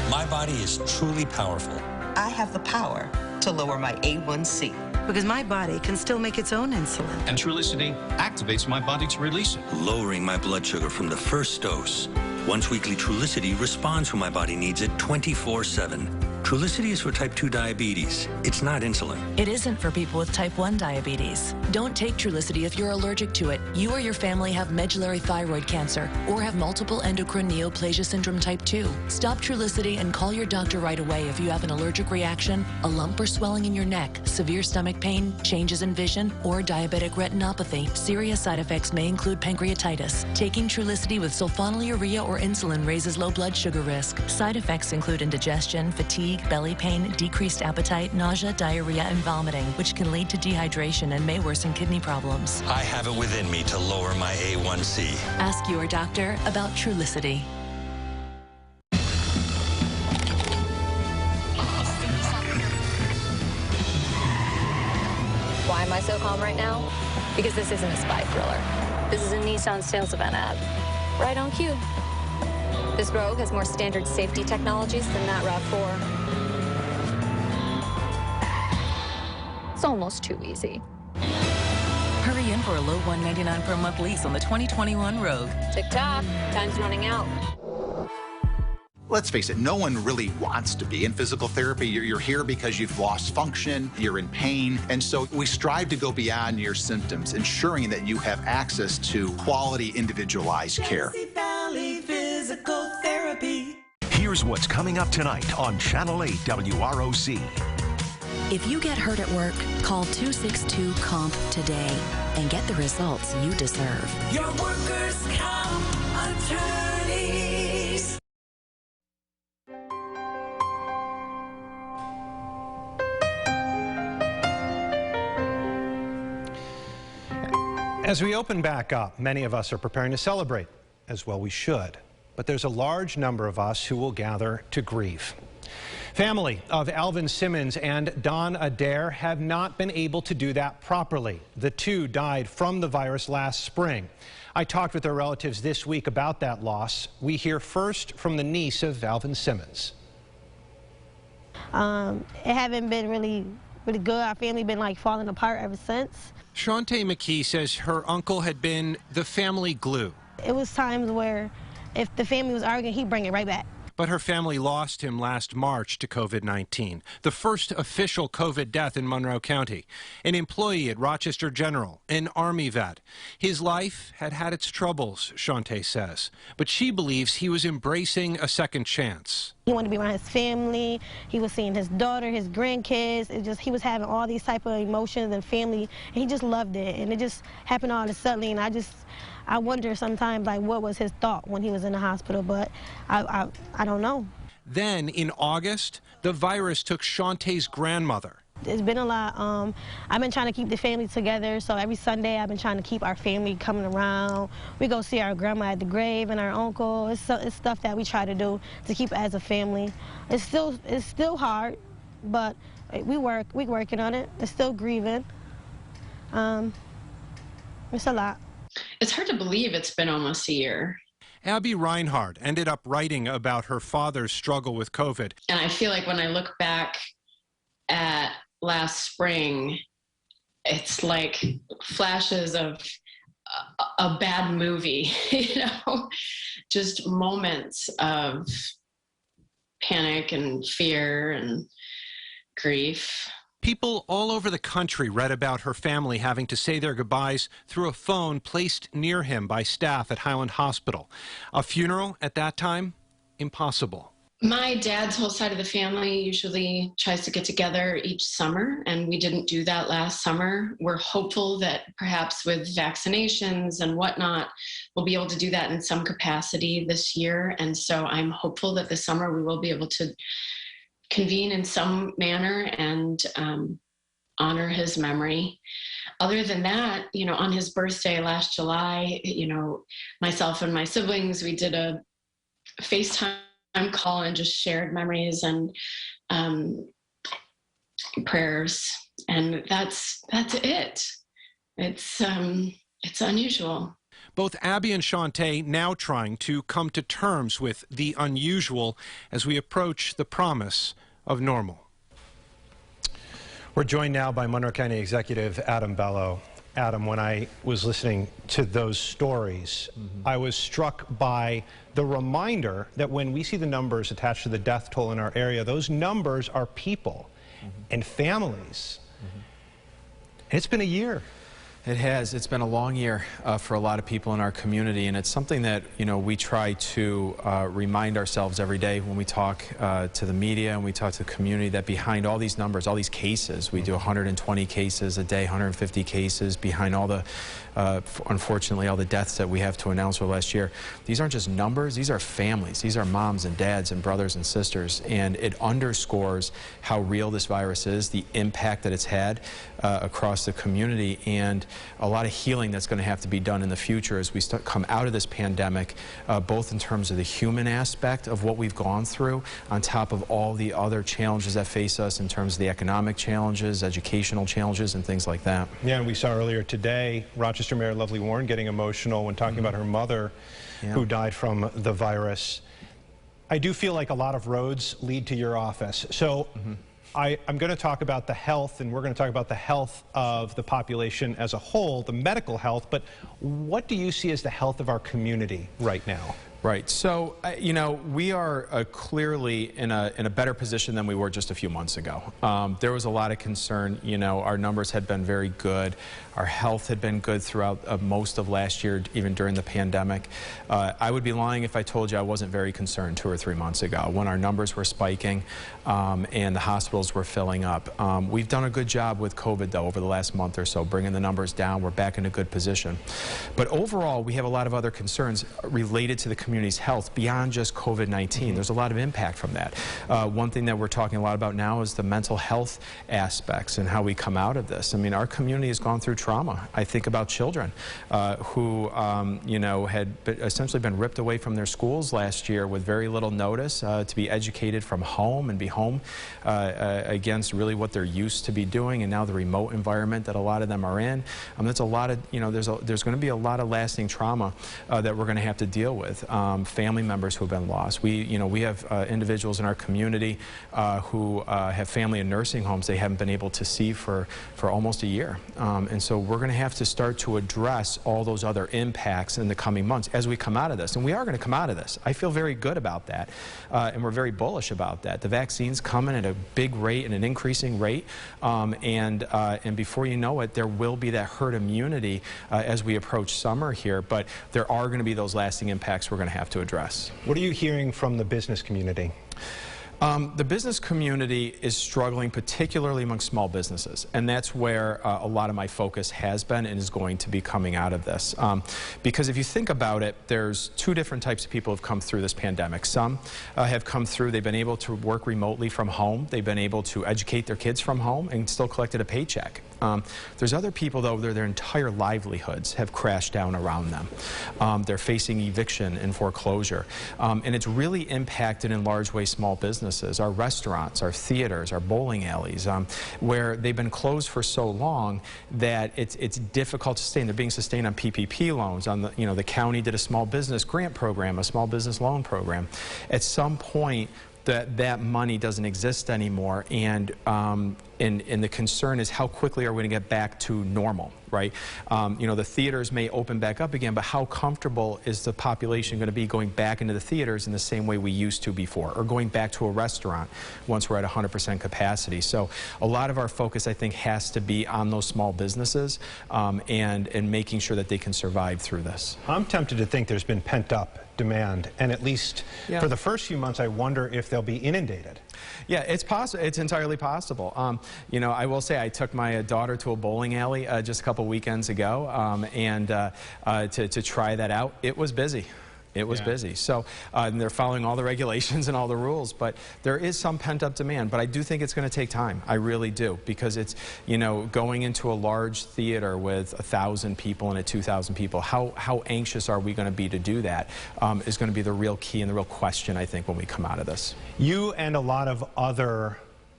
S19: My body is truly powerful.
S24: I have the power to lower my A1C.
S25: Because my body can still make its own insulin.
S19: And Trulicity activates my body to release it, lowering my blood sugar from the first dose. Once weekly Trulicity responds when my body needs it 24/7. Trulicity is for type 2 diabetes. It's not insulin.
S27: It isn't for people with type 1 diabetes. Don't take Trulicity if you're allergic to it. You or your family have medullary thyroid cancer or have multiple endocrine neoplasia syndrome type 2. Stop Trulicity and call your doctor right away if you have an allergic reaction, a lump or swelling in your neck, severe stomach pain, changes in vision, or diabetic retinopathy. Serious side effects may include pancreatitis. Taking Trulicity with sulfonylurea or insulin raises low blood sugar risk. Side effects include indigestion, fatigue, belly pain, decreased appetite, nausea, diarrhea, and vomiting, which can lead to dehydration and may worsen kidney problems.
S19: I have it within me to lower my A1C.
S27: Ask your doctor about Trulicity.
S28: Why am I so calm right now? Because this isn't a spy thriller. This is a Nissan sales event ad. Right on cue. This Rogue has more standard safety technologies than that RAV4. It's almost too easy.
S27: Hurry in for a low $199 per month lease on the 2021 Rogue.
S28: Tick-tock, time's running out.
S29: Let's face it, no one really wants to be in physical therapy. You're here because you've lost function, you're in pain, and so we strive to go beyond your symptoms, ensuring that you have access to quality, individualized care.
S16: Physical Therapy. Here's what's coming up tonight on Channel 8 WROC.
S30: If you get hurt at work, call 262-COMP today and get the results you deserve.
S16: Your workers' comp attorneys.
S1: As we open back up, many of us are preparing to celebrate, as well we should. But there's a large number of us who will gather to grieve. Family of Alvin Simmons and Don Adair have not been able to do that properly. The 2 died from the virus last spring. I talked with their relatives this week about that loss. We hear first from the niece of Alvin Simmons.
S31: It haven't been really
S6: really good. Our family been like falling apart ever since.
S1: Shantae McKee says her uncle had been the family glue.
S6: It was times where if the family was arguing, he'd bring it right back.
S1: But her family lost him last March to COVID-19, the first official COVID death in Monroe County. An employee at Rochester General, an Army vet. His life had had its troubles, Shantae says, but she believes he was embracing a second chance.
S6: He wanted to be around his family. He was seeing his daughter, his grandkids. He was having all these type of emotions and family, and he just loved it. And it just happened all of a sudden, and I wonder sometimes, like, what was his thought when he was in the hospital, but I don't know.
S1: Then, in August, the virus took Shantae's grandmother.
S6: It's been a lot. I've been trying to keep the family together, so every Sunday I've been trying to keep our family coming around. We go see our grandma at the grave and our uncle. It's stuff that we try to do to keep as a family. It's still hard, but we're working on it. It's still grieving. It's a lot.
S7: It's hard to believe it's been almost a year.
S1: Abby Reinhardt ended up writing about her father's struggle with COVID.
S7: And I feel like when I look back at last spring, it's like flashes of a bad movie, just moments of panic and fear and grief.
S1: People all over the country read about her family having to say their goodbyes through a phone placed near him by staff at Highland Hospital. A funeral at that time, impossible.
S7: My dad's whole side of the family usually tries to get together each summer, and we didn't do that last summer. We're hopeful that perhaps with vaccinations and whatnot, we'll be able to do that in some capacity this year. And so I'm hopeful that this summer we will be able to convene in some manner and honor his memory. Other than that, on his birthday last July, myself and my siblings, we did a FaceTime call and just shared memories and prayers. And that's it. It's unusual.
S1: Both Abby and Shantae now trying to come to terms with the unusual as we approach the promise of normal. We're joined now by Monroe County Executive Adam Bello. Adam, when I was listening to those stories, I was struck by the reminder that when we see the numbers attached to the death toll in our area, those numbers are people and families. And it's been a year.
S8: It has. It's been a long year for a lot of people in our community, and it's something that we try to remind ourselves every day when we talk to the media and we talk to the community that behind all these numbers, all these cases, we do 120 cases a day, 150 cases, behind all the unfortunately all the deaths that we have to announce for last year. These aren't just numbers, these are families, these are moms and dads and brothers and sisters, and it underscores how real this virus is, the impact that it's had across the community, and a lot of healing that's going to have to be done in the future as we come out of this pandemic, both in terms of the human aspect of what we've gone through, on top of all the other challenges that face us in terms of the economic challenges, educational challenges, and things like that.
S1: Yeah, and we saw earlier today, Rochester Mayor Lovely Warren getting emotional when talking about her mother who died from the virus. I do feel like a lot of roads lead to your office. So I'm going to talk about the health, and we're going to talk about the health of the population as a whole, the medical health, but what do you see as the health of our community right now?
S8: Right. So, we are clearly in a better position than we were just a few months ago. There was a lot of concern. Our numbers had been very good. Our health had been good throughout most of last year, even during the pandemic. I would be lying if I told you I wasn't very concerned 2 or 3 months ago when our numbers were spiking and the hospitals were filling up. We've done a good job with COVID, though, over the last month or so, bringing the numbers down. We're back in a good position. But overall, we have a lot of other concerns related to the community's health beyond just COVID-19. There's a lot of impact from that. One thing that we're talking a lot about now is the mental health aspects and how we come out of this. I mean, our community has gone through trauma. I think about children who, had essentially been ripped away from their schools last year with very little notice to be educated from home and be home against really what they're used to be doing, and now the remote environment that a lot of them are in. That's a lot of, there's going to be a lot of lasting trauma that we're going to have to deal with. family members who have been lost. We have individuals in our community who have family in nursing homes they haven't been able to see for almost a year. And so we're going to have to start to address all those other impacts in the coming months as we come out of this. And we are going to come out of this. I feel very good about that, and we're very bullish about that. The vaccine's coming at a big rate and an increasing rate, and before you know it, there will be that herd immunity as we approach summer here, but there are going to be those lasting impacts we're going to have to address.
S1: What are you hearing from the business community?
S8: The business community is struggling, particularly among small businesses, and that's where a lot of my focus has been and is going to be coming out of this. Because if you think about it, there's two different types of people who have come through this pandemic. Some have come through, they've been able to work remotely from home, they've been able to educate their kids from home and still collected a paycheck. There's other people, though, their entire livelihoods have crashed down around them. They're facing eviction and foreclosure. And it's really impacted in large ways small businesses, our restaurants, our theaters, our bowling alleys, where they've been closed for so long that it's difficult to sustain. They're being sustained on PPP loans. The county did a small business grant program, a small business loan program. At some point, that money doesn't exist anymore, and the concern is how quickly are we going to get back to normal, right? The theaters may open back up again, but how comfortable is the population going to be going back into the theaters in the same way we used to before, or going back to a restaurant once we're at 100% capacity? So a lot of our focus, I think, has to be on those small businesses and making sure that they can survive through this.
S1: I'm tempted to think there's been pent-up demand, and at least for the first few months, I wonder if they'll be inundated.
S8: Yeah, it's possible. It's entirely possible. I will say I took my daughter to a bowling alley just a couple weekends ago, and to try that out. It was busy. It was busy. So and they're following all the regulations and all the rules, but there is some pent-up demand. But I do think it's going to take time. I really do, because it's, going into a large theater with 1,000 people and 2,000 people, how anxious are we going to be to do that is going to be the real key and the real question, I think, when we come out of this.
S1: You and a lot of other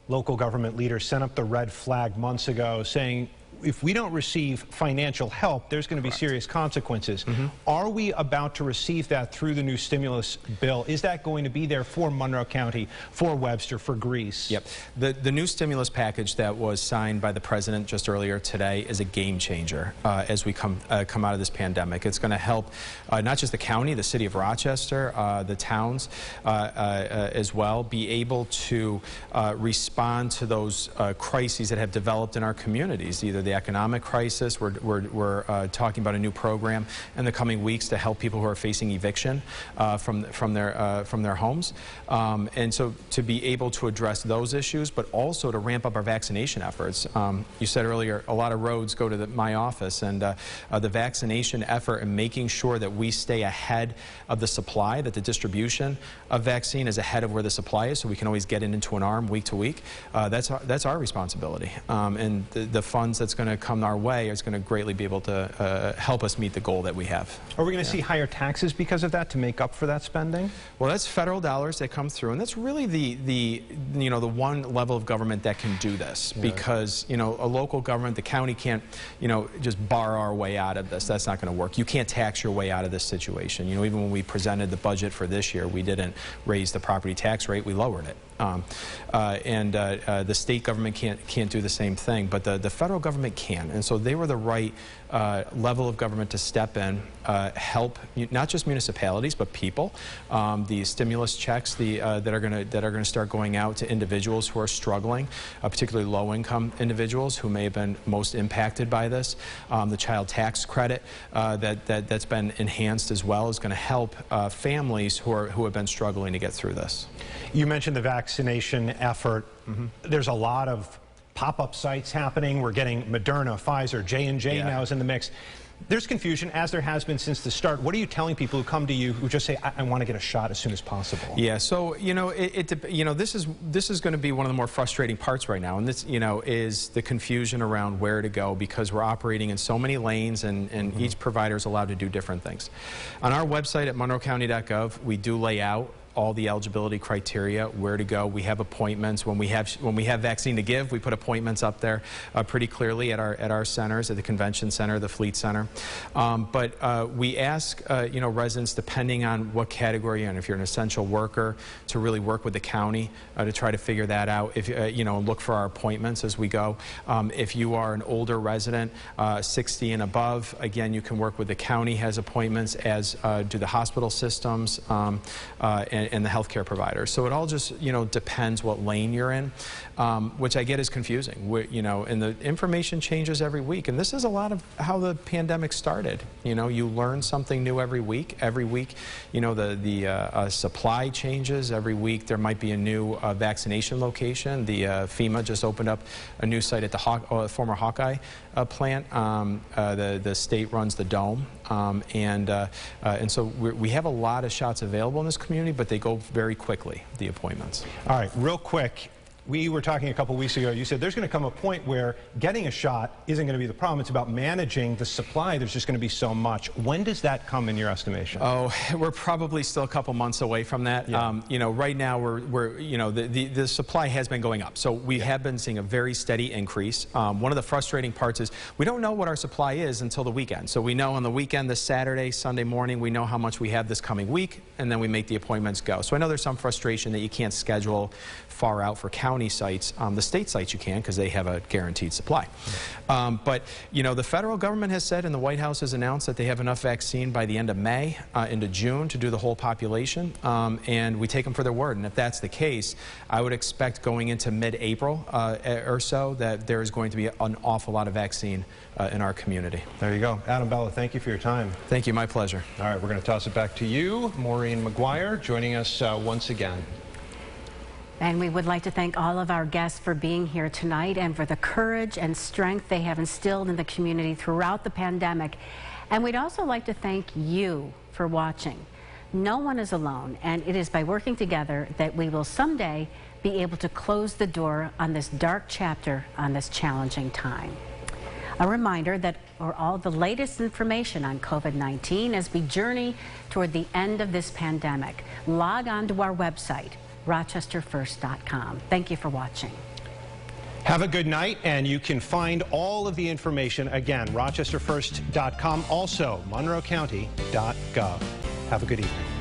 S1: local government leaders sent up the red flag months ago saying, if we don't receive financial help, there's going to be serious consequences. Are we about to receive that through the new stimulus bill? Is that going to be there for Monroe County, for Webster, for Greece?
S8: Yep. The new stimulus package that was signed by the president just earlier today is a game changer as we come out of this pandemic. It's going to help not just the county, the city of Rochester, the towns as well, be able to respond to those crises that have developed in our communities, either the economic crisis. We're talking about a new program in the coming weeks to help people who are facing eviction from their homes, and so to be able to address those issues, but also to ramp up our vaccination efforts. You said earlier, a lot of roads go to my office, and the vaccination effort and making sure that we stay ahead of the supply, that the distribution of vaccine is ahead of where the supply is, so we can always get it into an arm week to week. That's our responsibility, and the funds that's going to come our way is going to greatly be able to help us meet the goal that we have.
S1: Are we going to see higher taxes because of that to make up for that spending?
S8: Well, that's federal dollars that come through, and that's really the one level of government that can do this, because a local government, the county can't just borrow our way out of this. That's not going to work. You can't tax your way out of this situation. Even when we presented the budget for this year, we didn't raise the property tax rate, we lowered it. The state government can't do the same thing, but the federal government can, and so they were the right level of government to step in, help not just municipalities but people. The stimulus checks that are going to start going out to individuals who are struggling, particularly low-income individuals who may have been most impacted by this. The child tax credit that's been enhanced as well is going to help families who have been struggling to get through this.
S1: You mentioned the vaccination effort. There's a lot of pop-up sites happening. We're getting Moderna, Pfizer, J&J now is in the mix. There's confusion, as there has been since the start. What are you telling people who come to you who just say, I want to get a shot as soon as possible? Yeah, so, this is going to be one of the more frustrating parts right now, and this, is the confusion around where to go, because we're operating in so many lanes, and each provider is allowed to do different things. On our website at monroecounty.gov, we do lay out
S8: all the eligibility criteria, where to go. We have appointments. When we have vaccine to give, we put appointments up there pretty clearly at our centers, at the convention center, the Fleet Center. But we ask residents, depending on what category you're in, if you're an essential worker, to really work with the county to try to figure that out. If look for our appointments as we go. If you are an older resident, 60 and above, again, you can work with the county, has appointments, as do the hospital systems and the healthcare providers. So it all just depends what lane you're in, which I get is confusing. And the information changes every week, and this is a lot of how the pandemic started. You learn something new every week. Every week, the supply changes. Every week there might be a new vaccination location. The FEMA just opened up a new site at the former Hawkeye plant. The state runs the Dome, and so we have a lot of shots available in this community, but they go very quickly, the appointments.
S1: All right, real quick. We were talking a couple weeks ago, you said there's going to come a point where getting a shot isn't going to be the problem. It's about managing the supply. There's just going to be so much. When does that come in your estimation? Oh,
S8: we're probably still a couple months away from that. Yeah. Right now the supply has been going up. So we have been seeing a very steady increase. One of the frustrating parts is we don't know what our supply is until the weekend. So we know on the weekend, this Saturday, Sunday morning, we know how much we have this coming week, and then we make the appointments go. So I know there's some frustration that you can't schedule far out for county sites. The state sites you can, because they have a guaranteed supply. But the federal government has said, and the White House has announced, that they have enough vaccine by the end of May into June to do the whole population, and we take them for their word. And if that's the case, I would expect going into mid-April or so that there is going to be an awful lot of vaccine in our community.
S1: There you go. Adam Bella, thank you for your time.
S8: Thank you. My pleasure.
S1: All right, we're going to toss it back to you, Maureen McGuire, joining us once again.
S2: And we would like to thank all of our guests for being here tonight and for the courage and strength they have instilled in the community throughout the pandemic. And we'd also like to thank you for watching. No one is alone, and it is by working together that we will someday be able to close the door on this dark chapter on this challenging time. A reminder that for all the latest information on COVID-19 as we journey toward the end of this pandemic, log on to our website, rochesterfirst.com. Thank you for watching.
S1: Have a good night, and you can find all of the information again, rochesterfirst.com, also monroecounty.gov. Have a good evening.